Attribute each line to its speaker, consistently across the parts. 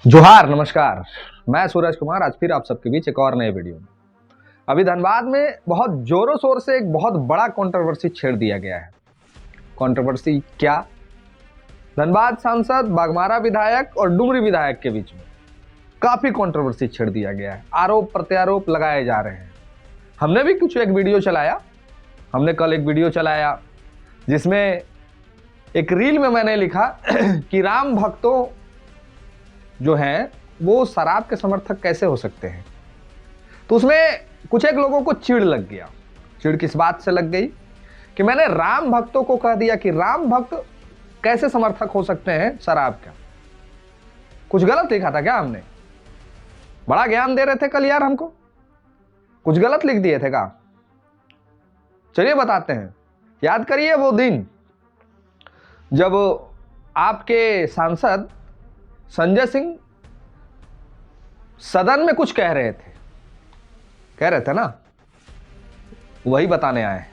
Speaker 1: जोहार नमस्कार। मैं सूरज कुमार आज फिर आप सबके बीच एक और नए वीडियो में। अभी धनबाद में बहुत जोरों शोर से एक बहुत बड़ा कंट्रोवर्सी छेड़ दिया गया है। कंट्रोवर्सी क्या? धनबाद सांसद, बाघमारा विधायक और डुमरी विधायक के बीच में काफी कंट्रोवर्सी छेड़ दिया गया है। आरोप प्रत्यारोप लगाए जा रहे हैं। हमने भी कुछ एक वीडियो चलाया। हमने कल एक वीडियो चलाया जिसमें एक रील में मैंने लिखा कि राम भक्तों जो हैं वो शराब के समर्थक कैसे हो सकते हैं। तो उसमें कुछ एक लोगों को चिढ़ लग गया। चिढ़ किस बात से लग गई कि मैंने राम भक्तों को कह दिया कि राम भक्त कैसे समर्थक हो सकते हैं शराब का। कुछ गलत लिखा था क्या हमने? बड़ा ज्ञान दे रहे थे कल यार हमको, कुछ गलत लिख दिए थे क्या? चलिए बताते हैं। याद करिए वो दिन जब आपके सांसद संजय सिंह सदन में कुछ कह रहे थे ना, वही बताने आए हैं,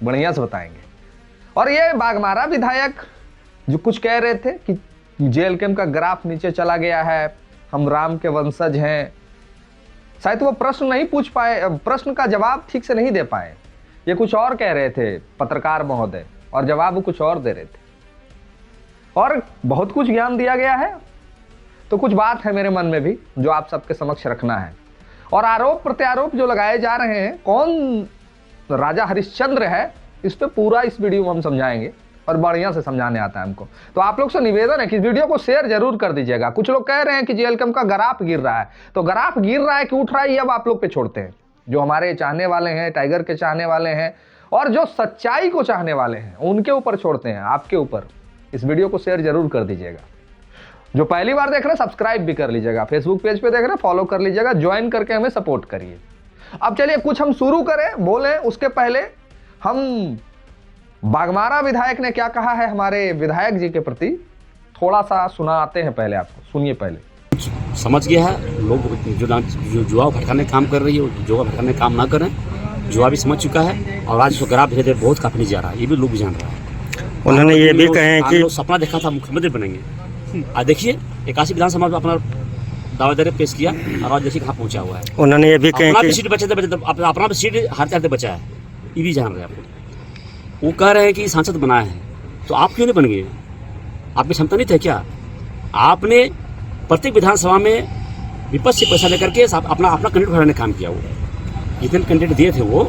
Speaker 1: बढ़िया से बताएंगे। और ये बाघमारा विधायक जो कुछ कह रहे थे कि जेल कैंप का ग्राफ नीचे चला गया है, हम राम के वंशज हैं। शायद वो प्रश्न नहीं पूछ पाए, प्रश्न का जवाब ठीक से नहीं दे पाए। ये कुछ और कह रहे थे पत्रकार महोदय, और जवाब वो कुछ और दे रहे थे। और बहुत कुछ ज्ञान दिया गया है। तो कुछ बात है मेरे मन में भी जो आप सबके समक्ष रखना है। और आरोप प्रत्यारोप जो लगाए जा रहे हैं, कौन राजा हरिश्चंद्र है, इस पे पूरा इस वीडियो में हम समझाएंगे और बढ़िया से समझाने आता है हमको। तो आप लोग से निवेदन है कि इस वीडियो को शेयर जरूर कर दीजिएगा। कुछ लोग कह रहे हैं कि जेल कैंप का ग्राफ गिर रहा है, तो ग्राफ गिर रहा है कि उठ रहा है, ये अब आप लोग पे छोड़ते हैं। जो हमारे चाहने वाले हैं, टाइगर के चाहने वाले हैं और जो सच्चाई को चाहने वाले हैं, उनके ऊपर छोड़ते हैं, आपके ऊपर। इस वीडियो को शेयर जरूर कर दीजिएगा। जो पहली बार देख रहे हैं सब्सक्राइब भी कर लीजिएगा। फेसबुक पेज पे देख रहे हैं फॉलो कर लीजिएगा, ज्वाइन करके हमें सपोर्ट करिए। अब चलिए कुछ हम शुरू करें, बोले उसके पहले हम बाघमारा विधायक ने क्या कहा है हमारे विधायक जी के प्रति, थोड़ा सा सुनाते हैं। पहले आपको सुनिए। पहले
Speaker 2: समझ गया है लोग जो जुआ भटकाने काम कर रही है, जुआ भटकाने काम ना करें। जुआ भी समझ चुका है और आज ग्राफ धीरे धीरे बहुत काफी जा रहा है, ये भी लोग भी जान रहा है।
Speaker 3: उन्होंने ये भी कहे कि
Speaker 2: सपना देखा था मुख्यमंत्री बनेंगे। आज देखिए 81 विधानसभा में अपना दावेदारी पेश किया और आज देखिए कहाँ पहुंचा हुआ है।
Speaker 3: उन्होंने ये भी कहे
Speaker 2: अपना
Speaker 3: कि
Speaker 2: भी सीट बचे अपना भी सीट हारते हारते बचा है, ये भी जान रहे हैं आप लोग। वो कह रहे हैं कि सांसद बनाए हैं, तो आप क्यों नहीं बन गए? आप में क्षमता नहीं थे क्या? आपने प्रत्येक विधानसभा में विपक्ष से पैसा लेकर के अपना कैंडिडेट बनाने का काम किया। वो जितने कैंडिडेट दिए थे वो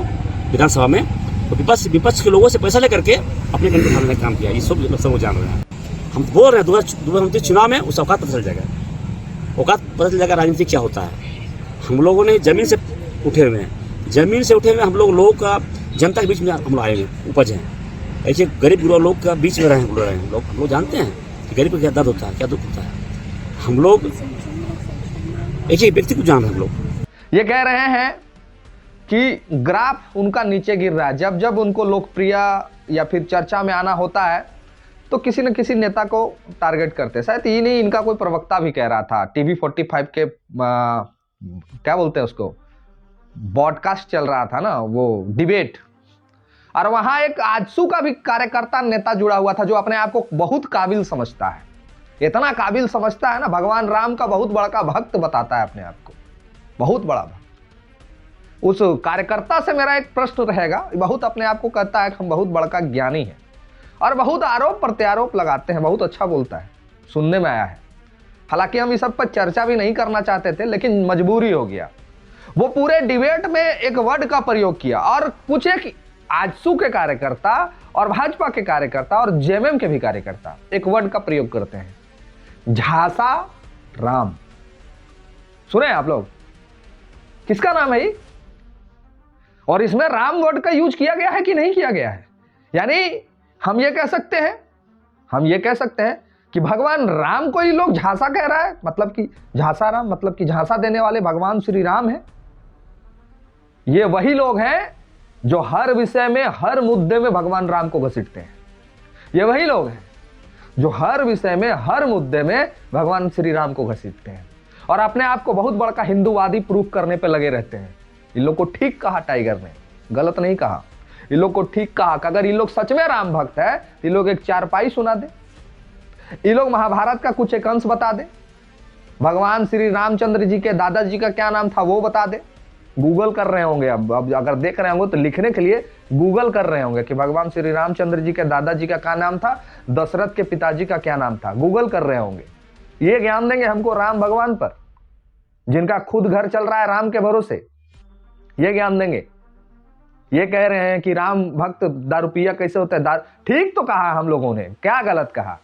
Speaker 2: विधानसभा में, तो विपक्ष के लोगों से पैसा लेकर के अपने कैंडिडेट बनाने का काम किया। ये सब वो जान रहे हैं। हम बोल रहे हैं 2029 चुनाव में उस औकात पता चल जाएगा, औकात पता चल जाएगा राजनीति क्या होता है। हम लोगों ने जमीन से उठे हुए हैं, जमीन से उठे हुए हम लोगों का जनता के बीच में हम लोग आए हैं, उपज हैं। ऐसे गरीब गुरबा लोग का बीच में रहे हैं हम लोग जानते हैं कि गरीब का क्या दर्द होता है, क्या दुख होता है। हम लोग एक व्यक्ति को जान रहे हैं। हम लोग
Speaker 1: ये कह रहे हैं कि ग्राफ उनका नीचे गिर रहा है। जब जब उनको लोकप्रिय या फिर चर्चा में आना होता है तो किसी न किसी नेता को टारगेट करते हैं। शायद ये नहीं, इनका कोई प्रवक्ता भी कह रहा था। टीवी 45 के क्या बोलते हैं उसको, पॉडकास्ट चल रहा था ना, वो डिबेट। और वहां एक आजसू का भी कार्यकर्ता नेता जुड़ा हुआ था जो अपने आप को बहुत काबिल समझता है। इतना काबिल समझता है ना, भगवान राम का बहुत बड़ा भक्त बताता है अपने आप को, बहुत बड़ा भक्त। उस कार्यकर्ता से मेरा एक प्रश्न रहेगा, बहुत अपने आप को कहता है कि हम बहुत बड़ा ज्ञानी है और बहुत आरोप प्रत्यारोप लगाते हैं, बहुत अच्छा बोलता है, सुनने में आया है। हालांकि हम इस सब पर चर्चा भी नहीं करना चाहते थे, लेकिन मजबूरी हो गया। वो पूरे डिबेट में एक वर्ड का प्रयोग किया और कुछ एक आजसू के कार्यकर्ता और भाजपा के कार्यकर्ता और जेएमएम के भी कार्यकर्ता एक वर्ड का प्रयोग करते हैं, झांसा राम। सुने आप लोग, किसका नाम है ये? और इसमें राम वर्ड का यूज किया गया है कि नहीं किया गया है? यानी हम ये कह सकते हैं कि भगवान राम को ही लोग झांसा कह रहा है, मतलब कि झांसा राम, मतलब कि झांसा देने वाले भगवान श्री राम है। ये वही लोग हैं जो हर विषय में, हर मुद्दे में भगवान राम को घसीटते हैं। ये वही लोग हैं जो हर विषय में, हर मुद्दे में भगवान श्री राम को घसीटते हैं और अपने आप को बहुत बड़ा हिंदूवादी प्रूफ करने पे लगे रहते हैं। इन लोग को ठीक कहा टाइगर ने, गलत नहीं कहा। इन लोग को ठीक कहा कि अगर इन लोग सच में राम भक्त है तो इन लोग एक चारपाई सुना दे, इन लोग महाभारत का कुछ एक अंश बता दे, भगवान श्री रामचंद्र जी के दादाजी का क्या नाम था वो बता दे। गूगल कर रहे होंगे, अब अगर देख रहे होंगे तो लिखने के लिए गूगल कर रहे होंगे कि भगवान श्री रामचंद्र जी के दादाजी का क्या नाम था, दशरथ के पिताजी का क्या नाम था, गूगल कर रहे होंगे। ये ज्ञान देंगे हमको राम भगवान पर, जिनका खुद घर चल रहा है राम के भरोसे, ये ज्ञान देंगे। ये कह रहे हैं कि राम भक्त दारू पिया कैसे होता है। ठीक तो कहा हम लोगों ने, क्या गलत कहा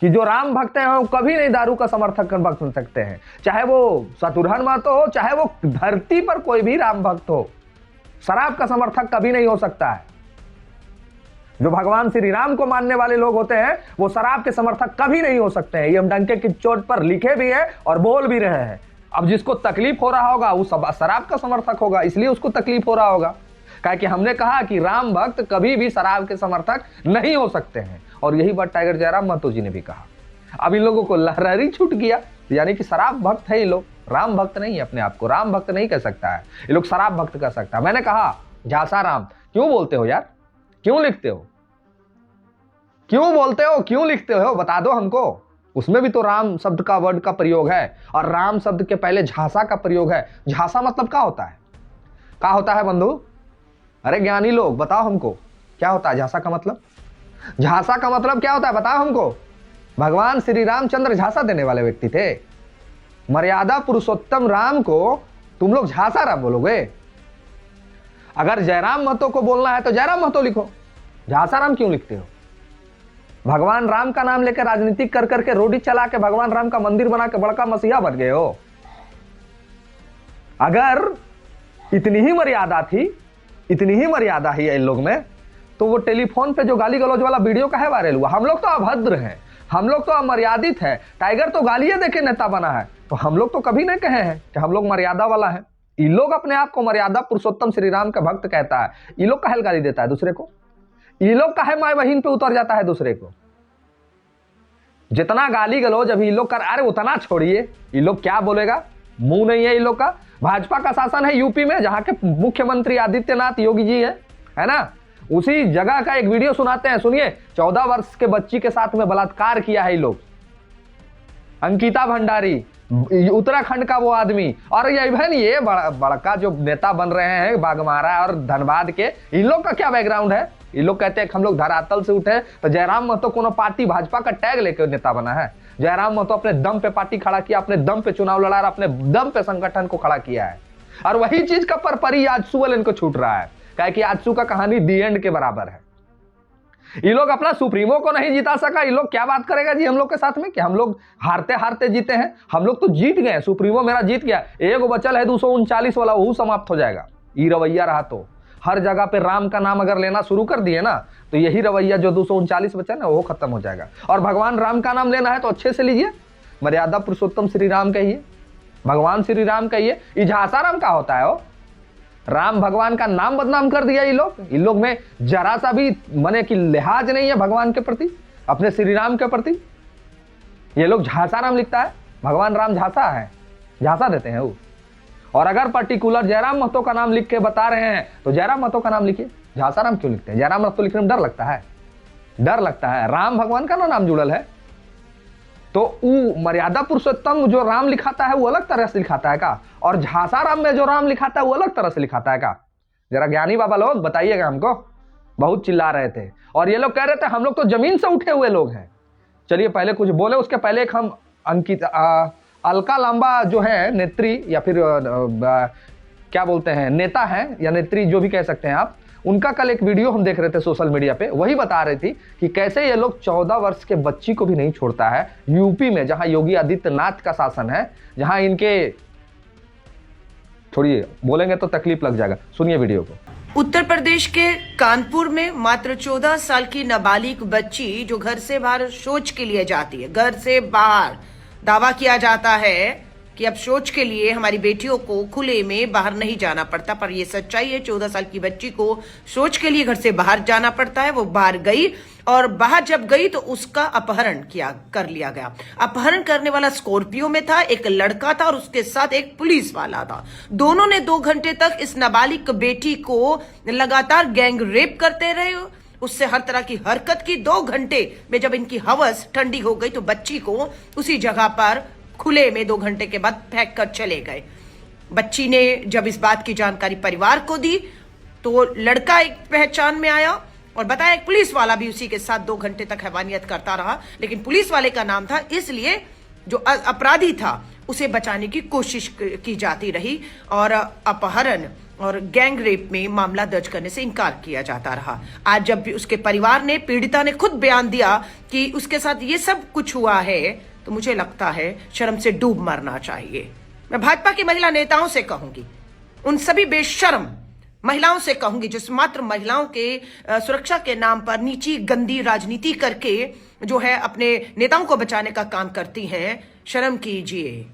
Speaker 1: कि जो राम भक्त हैं वो कभी नहीं दारू का समर्थक बन सकते हैं, चाहे वो शत्रुघ्न महतो हो, चाहे वो धरती पर कोई भी राम भक्त हो, शराब का समर्थक कभी नहीं हो सकता है। जो भगवान श्री राम को मानने वाले लोग होते हैं वो शराब के समर्थक कभी नहीं हो सकते हैं। ये हम डंके की चोट पर लिखे भी है और बोल भी रहे हैं। अब जिसको तकलीफ हो रहा होगा वो शराब का समर्थक होगा, इसलिए उसको तकलीफ हो रहा होगा। काहे कि हमने कहा कि राम भक्त कभी भी शराब के समर्थक नहीं हो सकते हैं, और यही बात टाइगर जयराम महतो जी ने भी कहा। अब इन लोगों को लहरारी छूट गया, यानी कि शराब भक्त है ये लोग, राम भक्त नहीं है। अपने आप को राम भक्त नहीं कह सकता है, ये लोग शराब भक्त कह सकता है। मैंने कहा झांसा राम क्यों बोलते हो यार, क्यों लिखते हो, क्यों बोलते हो, क्यों लिखते हो, बता दो हमको। उसमें भी तो राम शब्द का वर्ड का प्रयोग है, और राम शब्द के पहले झांसा का प्रयोग है। झांसा मतलब क्या होता है, क्या होता है बंधु? अरे ज्ञानी लोग बताओ हमको क्या होता है झांसा का मतलब? झांसा का मतलब क्या होता है बताओ हमको। भगवान श्री रामचंद्र झांसा देने वाले व्यक्ति थे। मर्यादा पुरुषोत्तम राम को तुम लोग झांसा राम बोलोगे? अगर जयराम महतो को बोलना है तो जयराम महतो लिखो, झांसा राम क्यों लिखते हो? भगवान राम का नाम लेकर राजनीतिक कर करके रोडी चला के भगवान राम का मंदिर बना के बड़का मसीहा बन गए हो। अगर इतनी ही मर्यादा थी, इतनी ही मर्यादा ही है इन लोग में, तो वो टेलीफोन पे जो गाली गलौज वाला वीडियो का है वायरल हुआ। हम लोग तो अभद्र हैं, हम लोग तो अमर्यादित है, टाइगर तो गालियां देके नेता बना है, तो हम लोग तो कभी नहीं कहे हैं कि हम लोग मर्यादा वाला है। इन लोग अपने आप को मर्यादा पुरुषोत्तम श्री राम का भक्त कहता है, इन लोग काहे गाली देता है दूसरे को? इन लोग काहे माय बहिन पे उतर जाता है दूसरे को? जितना गाली गलौज अभी इन लोग कर, अरे उतना छोड़िए, इन लोग क्या बोलेगा, मुंह नहीं है इन लोग का। भाजपा का शासन है यूपी में, जहां के मुख्यमंत्री आदित्यनाथ योगी जी है ना, उसी जगह का एक वीडियो सुनाते हैं, सुनिए। 14 वर्ष के बच्ची के साथ में बलात्कार किया है ये लोग। अंकिता भंडारी, उत्तराखंड का वो आदमी, और ये बड़का जो नेता बन रहे हैं बागमारा और धनबाद के, इन लोग का क्या बैकग्राउंड है? ये लोग कहते हैं कि हम लोग धरातल से उठे, तो जयराम महतो कोनो पार्टी भाजपा का टैग लेकर नेता बना है? जयराम महतो अपने दम पे पार्टी खड़ा किया, अपने दम पे चुनाव लड़ा, अपने दम पे संगठन को खड़ा किया है। और वही चीज का परपरी आजसू वाले इनको छूट रहा है, काहे कि आजसू का कहानी दी एंड के बराबर है। ये लोग अपना सुप्रीमो को नहीं जिता सका, ये लोग क्या बात करेगा जी हम लोग के साथ में कि हम लोग हारते हारते जीते हैं? हम लोग तो जीत गए, सुप्रीमो मेरा जीत गया, एक बचल है 239 वाला, वो समाप्त हो जाएगा। ये रवैया रहा तो हर जगह पे राम का नाम अगर लेना शुरू कर दिए ना, तो यही रवैया जो 239 बचा ना वो खत्म हो जाएगा। और भगवान राम का नाम लेना है तो अच्छे से लीजिए, मर्यादा पुरुषोत्तम श्री राम कहिए, भगवान श्री राम कहिए। ये झांसा राम का होता है वो, राम भगवान का नाम बदनाम कर दिया। इन लोग में जरा सा भी मने की लिहाज नहीं है भगवान के प्रति, अपने श्री राम के प्रति। ये लोग झांसा राम लिखता है, भगवान राम झांसा है, झांसा देते हैं वो। और अगर पर्टिकुलर जयराम महतो का नाम लिख के बता रहे हैं तो जयराम महतो का नाम लिखिए, झांसा राम क्यों लिखते हैं? जयराम महतो लिखने में डर लगता है, डर लगता है। राम भगवान का ना नाम जुड़ल है, तो वो मर्यादा पुरुषोत्तम जो राम लिखाता है वो अलग तरह से लिखाता है का, और झांसा राम में जो राम लिखाता है वो अलग तरह से लिखाता है का? जरा ज्ञानी बाबा लोग बताइएगा हमको। बहुत चिल्ला रहे थे और ये लोग कह रहे थे हम लोग तो जमीन से उठे हुए लोग हैं। चलिए पहले कुछ बोले, उसके पहले एक हम अलका लांबा जो है नेत्री या फिर क्या बोलते हैं नेता हैं या नेत्री जो भी कह सकते हैं आप, उनका कल एक वीडियो हम देख रहे थे सोशल मीडिया पे, वही बता रही थी कि कैसे ये लोग 14 वर्ष के बच्ची को भी नहीं छोड़ता है यूपी में, जहां योगी आदित्यनाथ का शासन है, जहां इनके, छोड़िए बोलेंगे तो तकलीफ लग जाएगा, सुनिए वीडियो को।
Speaker 4: उत्तर प्रदेश के कानपुर में मात्र 14 साल की नाबालिग बच्ची जो घर से बाहर शौच के लिए जाती है, घर से बाहर दावा किया जाता है कि अब शौच के लिए हमारी बेटियों को खुले में बाहर नहीं जाना पड़ता, पर यह सच्चाई है। 14 साल की बच्ची को शौच के लिए घर से बाहर जाना पड़ता है। वो बाहर गई और बाहर जब गई तो उसका अपहरण कर लिया गया। अपहरण करने वाला स्कॉर्पियो में था, एक लड़का था और उसके साथ एक पुलिस वाला था। दोनों ने 2 घंटे तक इस नाबालिग बेटी को लगातार गैंग रेप करते रहे, उससे हर तरह की हरकत की। 2 घंटे में जब इनकी हवस ठंडी हो गई तो बच्ची को उसी जगह पर खुले में 2 घंटे के बाद फेंक कर चले गए। बच्ची ने जब इस बात की जानकारी परिवार को दी तो लड़का एक पहचान में आया और बताया एक पुलिस वाला भी उसी के साथ 2 घंटे तक हैवानियत करता रहा, लेकिन पुलिस वाले का नाम था, इसलिए जो अपराधी था उसे बचाने की कोशिश की जाती रही और अपहरण और गैंग रेप में मामला दर्ज करने से इनकार किया जाता रहा। आज जब भी उसके परिवार ने, पीड़िता ने खुद बयान दिया कि उसके साथ ये सब कुछ हुआ है, तो मुझे लगता है शर्म से डूब मरना चाहिए। मैं भाजपा की महिला नेताओं से कहूंगी, उन सभी बेशर्म महिलाओं से कहूंगी जिस मात्र महिलाओं के सुरक्षा के नाम पर नीची गंदी राजनीति करके जो है अपने नेताओं को बचाने का काम करती हैं, शर्म कीजिए।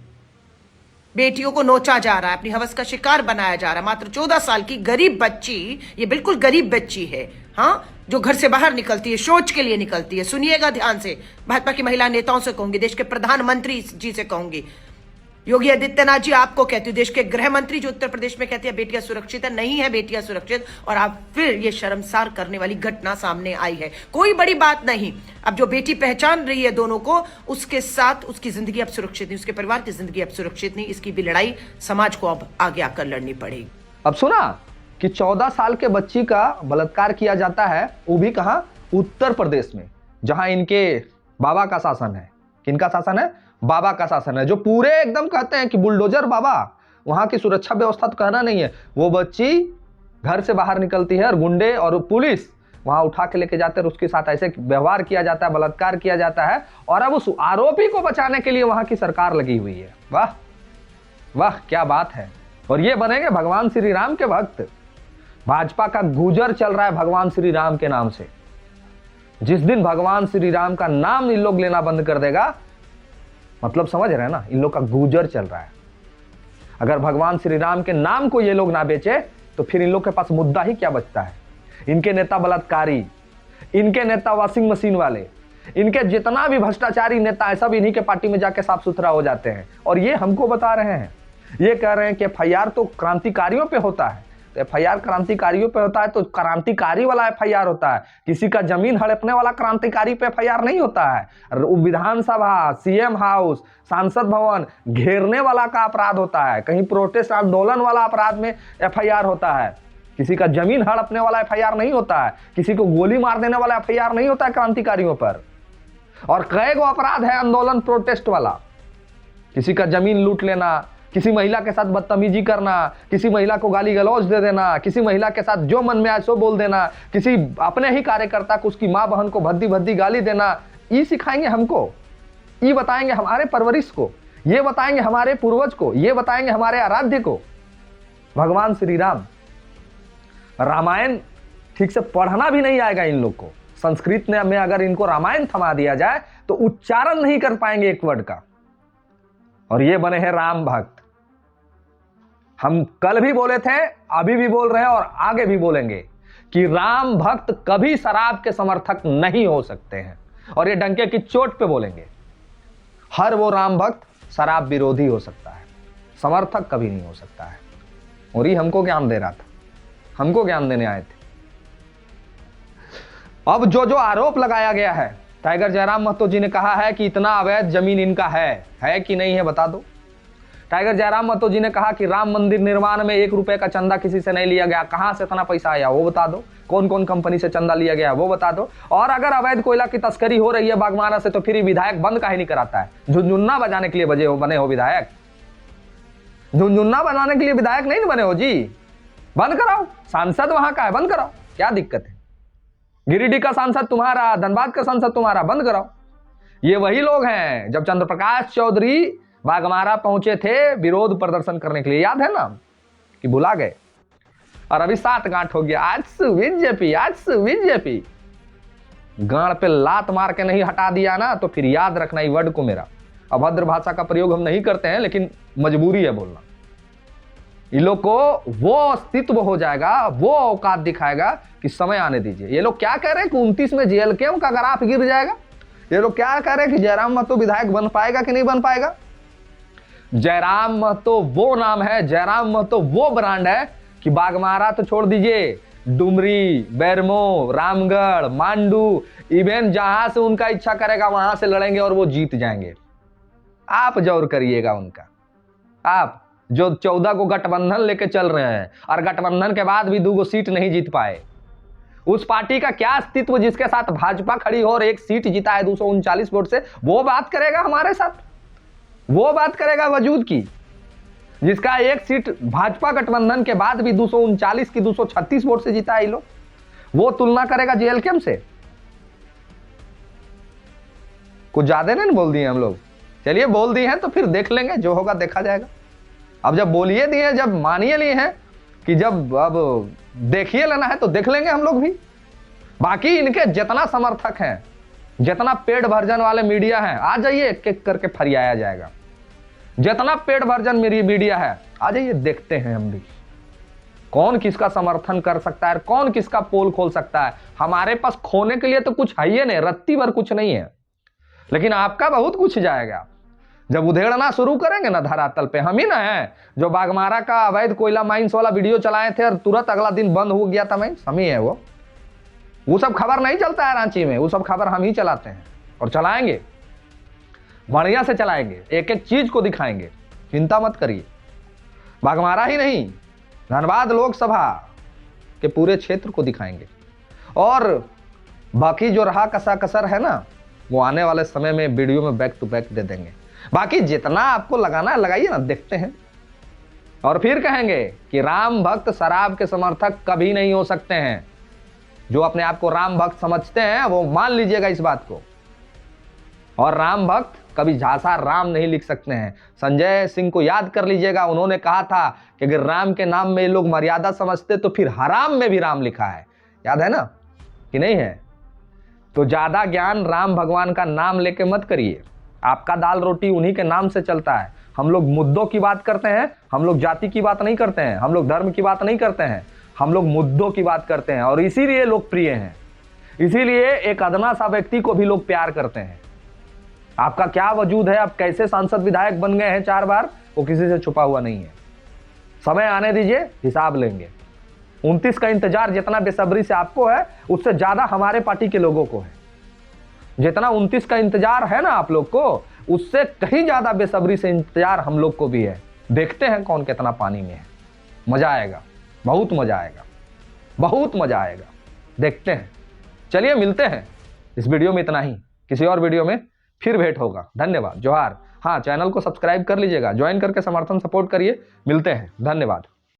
Speaker 4: बेटियों को नोचा जा रहा है, अपनी हवस का शिकार बनाया जा रहा है। मात्र 14 साल की गरीब बच्ची, ये बिल्कुल गरीब बच्ची है, हाँ, जो घर से बाहर निकलती है, शौच के लिए निकलती है। सुनिएगा ध्यान से, भाजपा की महिला नेताओं से कहूंगी, देश के प्रधानमंत्री जी से कहूंगी, योगी आदित्यनाथ जी आपको कहती हूँ, देश के गृह मंत्री जो उत्तर प्रदेश में कहते हैं बेटियां सुरक्षित है, नहीं है बेटियां सुरक्षित, और आप फिर ये शर्मसार करने वाली घटना सामने आई है। कोई बड़ी बात नहीं, अब जो बेटी पहचान रही है दोनों को, उसके साथ उसकी जिंदगी अब सुरक्षित नहीं, उसके परिवार की जिंदगी अब सुरक्षित नहीं। इसकी भी लड़ाई समाज को अब आगे आकर लड़नी पड़ेगी।
Speaker 1: अब सुना कि 14 साल के बच्ची का बलात्कार किया जाता है, वो भी कहां? उत्तर प्रदेश में, जहां इनके बाबा का शासन है। किनका शासन है? बाबा का शासन है, जो पूरे एकदम कहते हैं कि बुलडोजर बाबा, वहां की सुरक्षा व्यवस्था तो कहना नहीं है। वो बच्ची घर से बाहर निकलती है और गुंडे और पुलिस वहां उठा के लेके जाते हैं, उसके साथ ऐसे व्यवहार किया जाता है, बलात्कार किया जाता है, और अब उस आरोपी को बचाने के लिए वहां की सरकार लगी हुई है। वाह वाह, क्या बात है। और ये बनेंगे भगवान श्री राम के भक्त। भाजपा का गुजर चल रहा है भगवान श्री राम के नाम से। जिस दिन भगवान श्री राम का नाम इन लोग लेना बंद कर देगा, मतलब समझ रहे हैं ना, इन लोग का गुजर चल रहा है। अगर भगवान श्री राम के नाम को ये लोग ना बेचे तो फिर इन लोग के पास मुद्दा ही क्या बचता है। इनके नेता बलात्कारी, इनके नेता वॉशिंग मशीन वाले, इनके जितना भी भ्रष्टाचारी नेता है, सब इन्हीं के पार्टी में जाके साफ सुथरा हो जाते हैं। और ये हमको बता रहे हैं, ये कह रहे हैं कि FIR तो क्रांतिकारियों पे होता है। तो FIR क्रांतिकारियों पे होता है तो क्रांतिकारी वाला FIR होता है, किसी का जमीन हड़पने वाला क्रांतिकारी पे FIR नहीं होता है। विधानसभा, CM हाउस, सांसद भवन घेरने वाला का अपराध होता है, कहीं प्रोटेस्ट आंदोलन वाला अपराध में FIR होता है। किसी का जमीन हड़पने वाला FIR नहीं होता है, किसी को गोली मार देने वाला FIR नहीं होता है क्रांतिकारियों पर। और कई गो अपराध है आंदोलन प्रोटेस्ट वाला, किसी का जमीन लूट लेना, किसी महिला के साथ बदतमीजी करना, किसी महिला को गाली गलौज दे देना, किसी महिला के साथ जो मन में आए सो बोल देना, किसी अपने ही कार्यकर्ता को, उसकी माँ बहन को भद्दी भद्दी गाली देना। ये सिखाएंगे हमको, ये बताएंगे हमारे परवरिश को, ये बताएंगे हमारे पूर्वज को, ये बताएंगे हमारे आराध्य को। भगवान श्री राम, रामायण ठीक से पढ़ना भी नहीं आएगा इन लोग को। संस्कृत में अगर इनको रामायण थमा दिया जाए तो उच्चारण नहीं कर पाएंगे एक वर्ड का। और ये बने हैं राम भक्त। हम कल भी बोले थे, अभी भी बोल रहे हैं और आगे भी बोलेंगे कि राम भक्त कभी शराब के समर्थक नहीं हो सकते हैं, और ये डंके की चोट पे बोलेंगे। हर वो राम भक्त शराब विरोधी हो सकता है, समर्थक कभी नहीं हो सकता है। और ये हमको ज्ञान दे रहा था, हमको ज्ञान देने आए थे। अब जो जो आरोप लगाया गया है, टाइगर जयराम महतो जी ने कहा है कि इतना अवैध जमीन इनका है कि नहीं है, बता दो। टाइगर जयराम महतो जी ने कहा कि राम मंदिर निर्माण में 1 रुपए का चंदा किसी से नहीं लिया गया, कहां से इतना पैसा आया वो बता दो, कौन कौन कंपनी से चंदा लिया गया वो बता दो। और अगर अवैध कोयला की तस्करी हो रही है बागमारा से, तो फिर विधायक बंद काहे नहीं कराता है? झुनझुन्ना बजाने के लिए बने हो विधायक? झुनझुन्ना बजाने के लिए विधायक नहीं बने हो जी? बंद कराओ, सांसद वहां का है, बंद कराओ, क्या दिक्कत है? गिरिडीह का सांसद तुम्हारा, धनबाद का सांसद तुम्हारा, बंद कराओ। ये वही लोग हैं जब चंद्रप्रकाश चौधरी बागमारा पहुंचे थे विरोध प्रदर्शन करने के लिए, याद है ना, कि भुला गए? और अभी 7 गांठ हो गया, आज से बीजेपी गांड पे लात मार के नहीं हटा दिया ना, तो फिर याद रखना ये वर्ड को। मेरा अभद्र भाषा का प्रयोग हम नहीं करते हैं, लेकिन मजबूरी है बोलना। इन लोग को वो अस्तित्व हो जाएगा, वो औकात दिखाएगा कि समय आने दीजिए। ये लोग क्या कह रहे हैं कि 29 में JLK का ग्राफ गिर जाएगा। ये लोग क्या कह रहे हैं कि जयराम महतो विधायक बन पाएगा कि नहीं बन पाएगा। जयराम महतो वो नाम है, जयराम महतो वो ब्रांड है कि बागमारा तो छोड़ दीजिए, डुमरी, बैरमो, रामगढ़, मांडू, इवन जहां से उनका इच्छा करेगा वहां से लड़ेंगे और वो जीत जाएंगे। आप जोर करिएगा उनका। आप जो 14 को गठबंधन लेके चल रहे हैं और गठबंधन के बाद भी 2 सीट नहीं जीत पाए, उस पार्टी का क्या अस्तित्व जिसके साथ भाजपा खड़ी हो और 1 सीट जीता है 239 वोट से, वो बात करेगा हमारे साथ? वो बात करेगा वजूद की, जिसका 1 सीट भाजपा गठबंधन के बाद भी 239 की 236 वोट से जीता है ये लोग? वो तुलना करेगा जेएलकेम से? कुछ ज्यादा नहीं बोल दिए हम लोग। चलिए बोल दिए हैं तो फिर देख लेंगे, जो होगा देखा जाएगा। अब जब बोलिए दिए, जब मानिए लिए हैं कि जब अब देखिए लेना है तो देख लेंगे हम लोग भी। बाकी इनके जितना समर्थक हैं, जितना पेड वर्जन वाले मीडिया हैं, आ जाइए, एक एक करके फरियाया जाएगा। जितना पेड वर्जन मेरी मीडिया है, आ जाइए, देखते हैं हम भी कौन किसका समर्थन कर सकता है, कौन किसका पोल खोल सकता है। हमारे पास खोने के लिए तो कुछ है ही नहीं, रत्ती भर कुछ नहीं है, लेकिन आपका बहुत कुछ जाएगा। जब उधेड़ना शुरू करेंगे ना धरातल पे, हम ही ना हैं जो बागमारा का अवैध कोयला माइंस वाला वीडियो चलाए थे और तुरंत अगला दिन बंद हो गया था माइंस, हम ही है वो सब खबर नहीं चलता है रांची में, वो सब खबर हम ही चलाते हैं और चलाएंगे, बढ़िया से चलाएंगे, एक एक चीज को दिखाएंगे, चिंता मत करिए। बागमारा ही नहीं, धनबाद लोकसभा के पूरे क्षेत्र को दिखाएंगे। और बाकी जो रहा कसा कसर है ना, वो आने वाले समय में वीडियो में बैक टू बैक दे देंगे। बाकी जितना आपको लगाना है लगाइए ना, देखते हैं। और फिर कहेंगे कि राम भक्त शराब के समर्थक कभी नहीं हो सकते हैं। जो अपने आप को राम भक्त समझते हैं वो मान लीजिएगा इस बात को। और राम भक्त कभी झांसा राम नहीं लिख सकते हैं। संजय सिंह को याद कर लीजिएगा, उन्होंने कहा था कि अगर राम के नाम में लोग मर्यादा समझते तो फिर हराम में भी राम लिखा है, याद है ना कि नहीं है? तो ज्यादा ज्ञान राम भगवान का नाम लेके मत करिए। आपका दाल रोटी उन्हीं के नाम से चलता है। हम लोग मुद्दों की बात करते हैं, हम लोग जाति की बात नहीं करते हैं, हम लोग धर्म की बात नहीं करते हैं, हम लोग मुद्दों की बात करते हैं। और इसीलिए लोकप्रिय हैं, इसीलिए एक अदना सा व्यक्ति को भी लोग प्यार करते हैं। आपका क्या वजूद है, आप कैसे सांसद विधायक बन गए हैं 4 बार, वो किसी से छुपा हुआ नहीं है। समय आने दीजिए, हिसाब लेंगे। 29 का इंतजार जितना बेसब्री से आपको है, उससे ज्यादा हमारे पार्टी के लोगों को है। जितना 29 का इंतजार है ना आप लोग को, उससे कहीं ज्यादा बेसब्री से इंतजार हम लोग को भी है। देखते हैं कौन कितना पानी में है। मजा आएगा, बहुत मजा आएगा, बहुत मजा आएगा, देखते हैं। चलिए मिलते हैं, इस वीडियो में इतना ही, किसी और वीडियो में फिर भेंट होगा। धन्यवाद, जोहार। हाँ, चैनल को सब्सक्राइब कर लीजिएगा, ज्वाइन करके समर्थन सपोर्ट करिए। मिलते हैं, धन्यवाद।